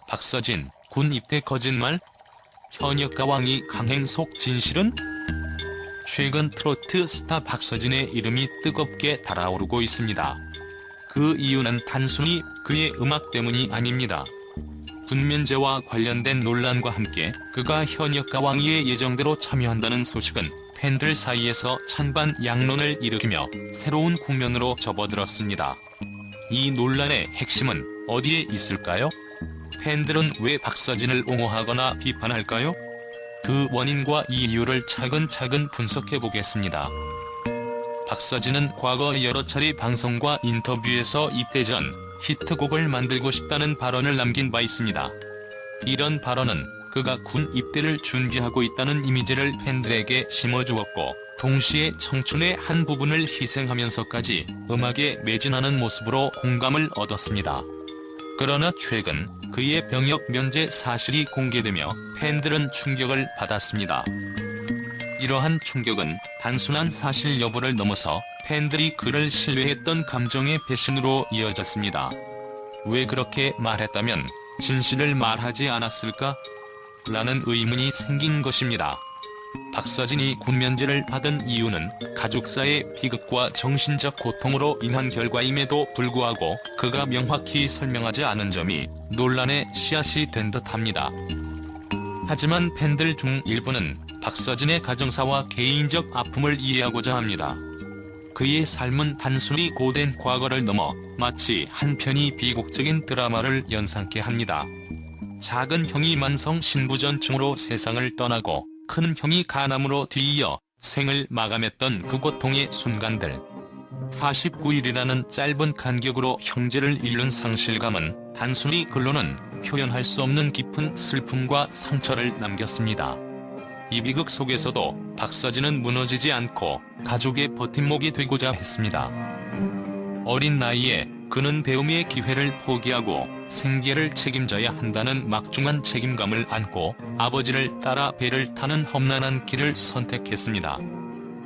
박서진, 군 입대 거짓말? 현역 가왕이 강행 속 진실은? 최근 트로트 스타 박서진의 이름이 뜨겁게 달아오르고 있습니다. 그 이유는 단순히 그의 음악 때문이 아닙니다. 군면제와 관련된 논란과 함께 그가 현역 가왕위에 예정대로 참여한다는 소식은 팬들 사이에서 찬반 양론을 일으키며 새로운 국면으로 접어들었습니다. 이 논란의 핵심은 어디에 있을까요? 팬들은 왜 박서진을 옹호하거나 비판할까요? 그 원인과 이유를 차근차근 분석해보겠습니다. 박서진은 과거 여러 차례 방송과 인터뷰에서 입대 전 히트곡을 만들고 싶다는 발언을 남긴 바 있습니다. 이런 발언은 그가 군 입대를 준비하고 있다는 이미지를 팬들에게 심어주었고, 동시에 청춘의 한 부분을 희생하면서까지 음악에 매진하는 모습으로 공감을 얻었습니다. 그러나 최근 그의 병역 면제 사실이 공개되며 팬들은 충격을 받았습니다. 이러한 충격은 단순한 사실 여부를 넘어서 팬들이 그를 신뢰했던 감정의 배신으로 이어졌습니다. 왜 그렇게 말했다면 진실을 말하지 않았을까? 라는 의문이 생긴 것입니다. 박서진이 군면제를 받은 이유는 가족사의 비극과 정신적 고통으로 인한 결과임에도 불구하고 그가 명확히 설명하지 않은 점이 논란의 씨앗이 된 듯합니다. 하지만 팬들 중 일부는 박서진의 가정사와 개인적 아픔을 이해하고자 합니다. 그의 삶은 단순히 고된 과거를 넘어 마치 한 편의 비극적인 드라마를 연상케 합니다. 작은 형이 만성 신부전증으로 세상을 떠나고 큰 형이 간암으로 뒤이어 생을 마감했던 그 고통의 순간들. 49일이라는 짧은 간격으로 형제를 잃는 상실감은 단순히 글로는 표현할 수 없는 깊은 슬픔과 상처를 남겼습니다. 이 비극 속에서도 박서진은 무너지지 않고 가족의 버팀목이 되고자 했습니다. 어린 나이에 그는 배움의 기회를 포기하고 생계를 책임져야 한다는 막중한 책임감을 안고 아버지를 따라 배를 타는 험난한 길을 선택했습니다.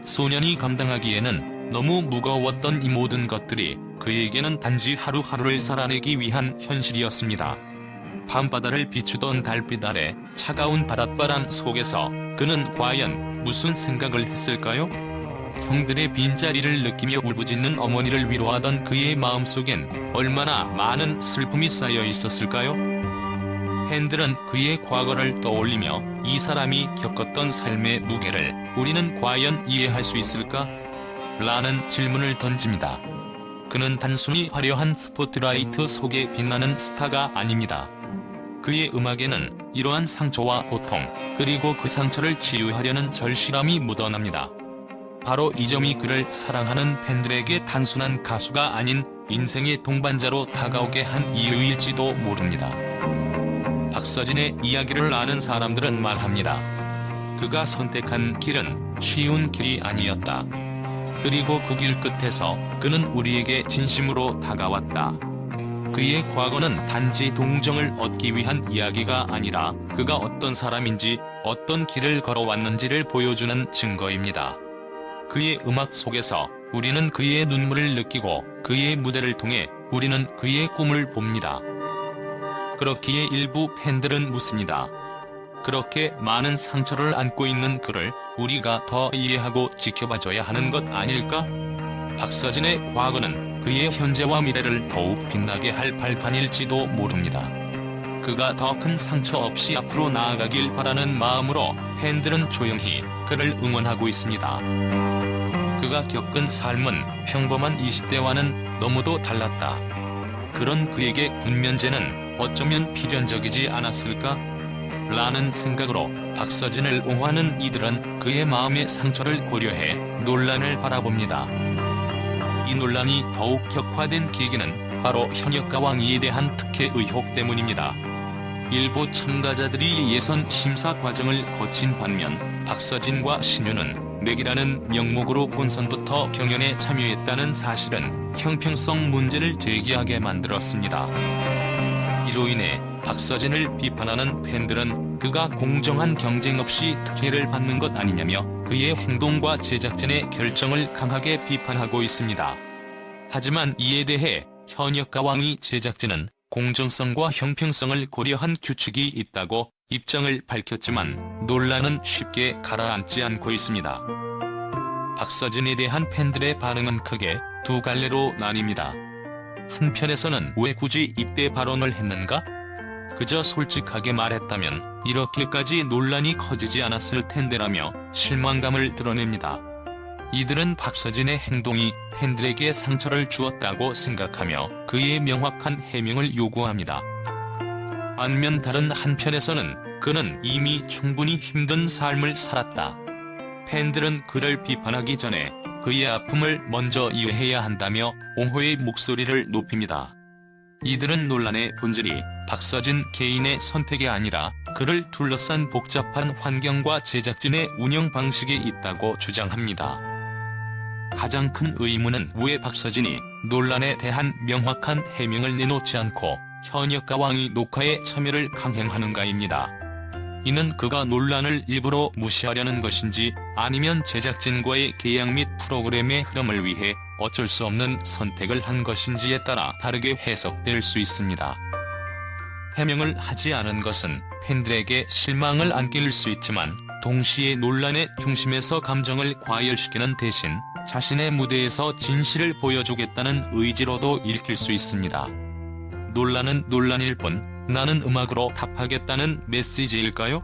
소년이 감당하기에는 너무 무거웠던 이 모든 것들이 그에게는 단지 하루하루를 살아내기 위한 현실이었습니다. 밤바다를 비추던 달빛 아래 차가운 바닷바람 속에서 그는 과연 무슨 생각을 했을까요? 형들의 빈자리를 느끼며 울부짖는 어머니를 위로하던 그의 마음속엔 얼마나 많은 슬픔이 쌓여 있었을까요? 팬들은 그의 과거를 떠올리며 이 사람이 겪었던 삶의 무게를 우리는 과연 이해할 수 있을까? 라는 질문을 던집니다. 그는 단순히 화려한 스포트라이트 속에 빛나는 스타가 아닙니다. 그의 음악에는 이러한 상처와 고통, 그리고 그 상처를 치유하려는 절실함이 묻어납니다. 바로 이 점이 그를 사랑하는 팬들에게 단순한 가수가 아닌 인생의 동반자로 다가오게 한 이유일지도 모릅니다. 박서진의 이야기를 아는 사람들은 말합니다. 그가 선택한 길은 쉬운 길이 아니었다. 그리고 그 길 끝에서 그는 우리에게 진심으로 다가왔다. 그의 과거는 단지 동정을 얻기 위한 이야기가 아니라 그가 어떤 사람인지, 어떤 길을 걸어왔는지를 보여주는 증거입니다. 그의 음악 속에서 우리는 그의 눈물을 느끼고 그의 무대를 통해 우리는 그의 꿈을 봅니다. 그렇기에 일부 팬들은 묻습니다. 그렇게 많은 상처를 안고 있는 그를 우리가 더 이해하고 지켜봐줘야 하는 것 아닐까? 박서진의 과거는 그의 현재와 미래를 더욱 빛나게 할 발판일지도 모릅니다. 그가 더 큰 상처 없이 앞으로 나아가길 바라는 마음으로 팬들은 조용히 그를 응원하고 있습니다. 그가 겪은 삶은 평범한 20대와는 너무도 달랐다. 그런 그에게 군면제는 어쩌면 필연적이지 않았을까? 라는 생각으로 박서진을 옹호하는 이들은 그의 마음의 상처를 고려해 논란을 바라봅니다. 이 논란이 더욱 격화된 계기는 바로 현역 가왕위에 대한 특혜 의혹 때문입니다. 일부 참가자들이 예선 심사 과정을 거친 반면 박서진과 신유는 맥이라는 명목으로 본선부터 경연에 참여했다는 사실은 형평성 문제를 제기하게 만들었습니다. 이로 인해 박서진을 비판하는 팬들은 그가 공정한 경쟁 없이 특혜를 받는 것 아니냐며 그의 행동과 제작진의 결정을 강하게 비판하고 있습니다. 하지만 이에 대해 현역 가왕위 제작진은 공정성과 형평성을 고려한 규칙이 있다고 입장을 밝혔지만 논란은 쉽게 가라앉지 않고 있습니다. 박서진에 대한 팬들의 반응은 크게 두 갈래로 나뉩니다. 한편에서는 왜 굳이 입대 발언을 했는가? 그저 솔직하게 말했다면 이렇게까지 논란이 커지지 않았을 텐데라며 실망감을 드러냅니다. 이들은 박서진의 행동이 팬들에게 상처를 주었다고 생각하며 그의 명확한 해명을 요구합니다. 반면 다른 한편에서는 그는 이미 충분히 힘든 삶을 살았다. 팬들은 그를 비판하기 전에 그의 아픔을 먼저 이해해야 한다며 옹호의 목소리를 높입니다. 이들은 논란의 본질이 박서진 개인의 선택이 아니라 그를 둘러싼 복잡한 환경과 제작진의 운영 방식에 있다고 주장합니다. 가장 큰 의문은 왜 박서진이 논란에 대한 명확한 해명을 내놓지 않고 현역가 왕이 녹화에 참여를 강행하는가입니다. 이는 그가 논란을 일부러 무시하려는 것인지 아니면 제작진과의 계약 및 프로그램의 흐름을 위해 어쩔 수 없는 선택을 한 것인지에 따라 다르게 해석될 수 있습니다. 해명을 하지 않은 것은 팬들에게 실망을 안길 수 있지만 동시에 논란의 중심에서 감정을 과열시키는 대신 자신의 무대에서 진실을 보여주겠다는 의지로도 읽힐 수 있습니다. 논란은 논란일 뿐 나는 음악으로 답하겠다는 메시지일까요?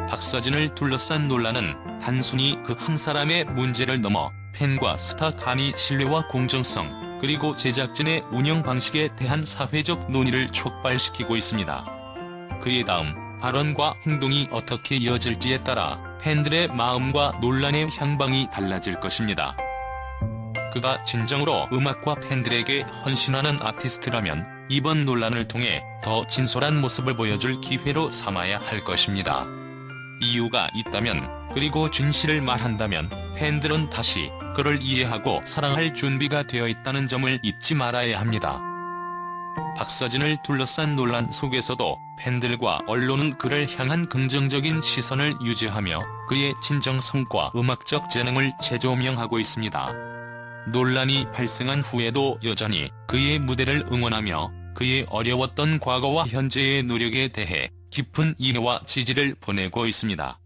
박서진을 둘러싼 논란은 단순히 그 한 사람의 문제를 넘어 팬과 스타 간의 신뢰와 공정성, 그리고 제작진의 운영 방식에 대한 사회적 논의를 촉발시키고 있습니다. 그의 다음 발언과 행동이 어떻게 이어질지에 따라 팬들의 마음과 논란의 향방이 달라질 것입니다. 그가 진정으로 음악과 팬들에게 헌신하는 아티스트라면 이번 논란을 통해 더 진솔한 모습을 보여줄 기회로 삼아야 할 것입니다. 이유가 있다면, 그리고 진실을 말한다면 팬들은 다시 그를 이해하고 사랑할 준비가 되어 있다는 점을 잊지 말아야 합니다. 박서진을 둘러싼 논란 속에서도 팬들과 언론은 그를 향한 긍정적인 시선을 유지하며 그의 진정성과 음악적 재능을 재조명하고 있습니다. 논란이 발생한 후에도 여전히 그의 무대를 응원하며 그의 어려웠던 과거와 현재의 노력에 대해 깊은 이해와 지지를 보내고 있습니다.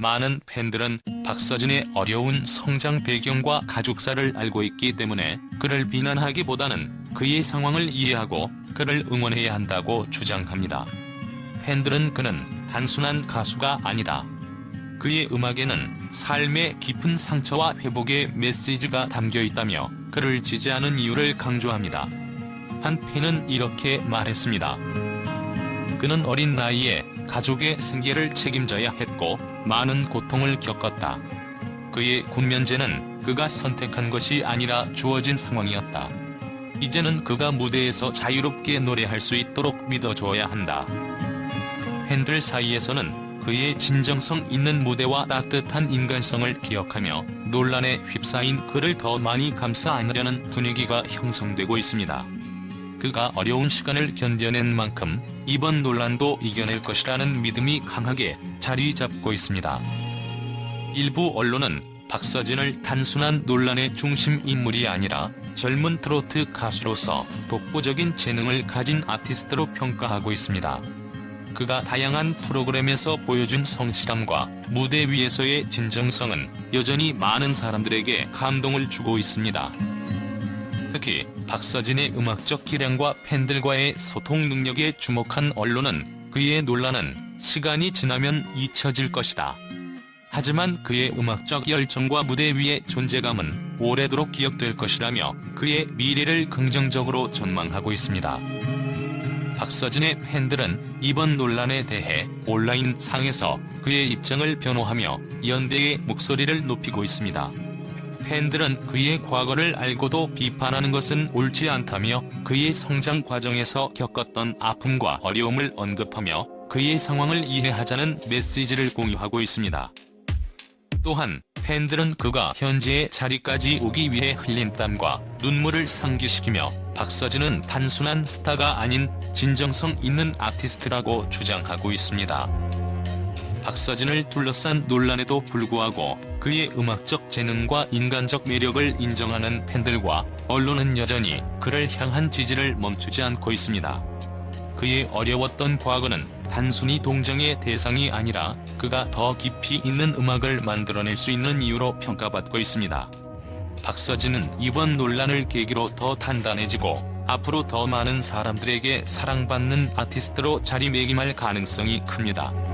많은 팬들은 박서진의 어려운 성장 배경과 가족사를 알고 있기 때문에 그를 비난하기보다는 그의 상황을 이해하고 그를 응원해야 한다고 주장합니다. 팬들은 그는 단순한 가수가 아니다. 그의 음악에는 삶의 깊은 상처와 회복의 메시지가 담겨 있다며 그를 지지하는 이유를 강조합니다. 한 팬은 이렇게 말했습니다. 그는 어린 나이에 가족의 생계를 책임져야 했고 많은 고통을 겪었다. 그의 군면제는 그가 선택한 것이 아니라 주어진 상황이었다. 이제는 그가 무대에서 자유롭게 노래할 수 있도록 믿어줘야 한다. 팬들 사이에서는 그의 진정성 있는 무대와 따뜻한 인간성을 기억하며 논란에 휩싸인 그를 더 많이 감싸 안으려는 분위기가 형성되고 있습니다. 그가 어려운 시간을 견뎌낸 만큼 이번 논란도 이겨낼 것이라는 믿음이 강하게 자리 잡고 있습니다. 일부 언론은 박서진을 단순한 논란의 중심 인물이 아니라 젊은 트로트 가수로서 독보적인 재능을 가진 아티스트로 평가하고 있습니다. 그가 다양한 프로그램에서 보여준 성실함과 무대 위에서의 진정성은 여전히 많은 사람들에게 감동을 주고 있습니다. 특히 박서진의 음악적 기량과 팬들과의 소통 능력에 주목한 언론은 그의 논란은 시간이 지나면 잊혀질 것이다. 하지만 그의 음악적 열정과 무대 위의 존재감은 오래도록 기억될 것이라며 그의 미래를 긍정적으로 전망하고 있습니다. 박서진의 팬들은 이번 논란에 대해 온라인 상에서 그의 입장을 변호하며 연대의 목소리를 높이고 있습니다. 팬들은 그의 과거를 알고도 비판하는 것은 옳지 않다며 그의 성장 과정에서 겪었던 아픔과 어려움을 언급하며 그의 상황을 이해하자는 메시지를 공유하고 있습니다. 또한 팬들은 그가 현재의 자리까지 오기 위해 흘린 땀과 눈물을 상기시키며 박서진은 단순한 스타가 아닌 진정성 있는 아티스트라고 주장하고 있습니다. 박서진을 둘러싼 논란에도 불구하고 그의 음악적 재능과 인간적 매력을 인정하는 팬들과 언론은 여전히 그를 향한 지지를 멈추지 않고 있습니다. 그의 어려웠던 과거는 단순히 동정의 대상이 아니라 그가 더 깊이 있는 음악을 만들어낼 수 있는 이유로 평가받고 있습니다. 박서진은 이번 논란을 계기로 더 단단해지고 앞으로 더 많은 사람들에게 사랑받는 아티스트로 자리매김할 가능성이 큽니다.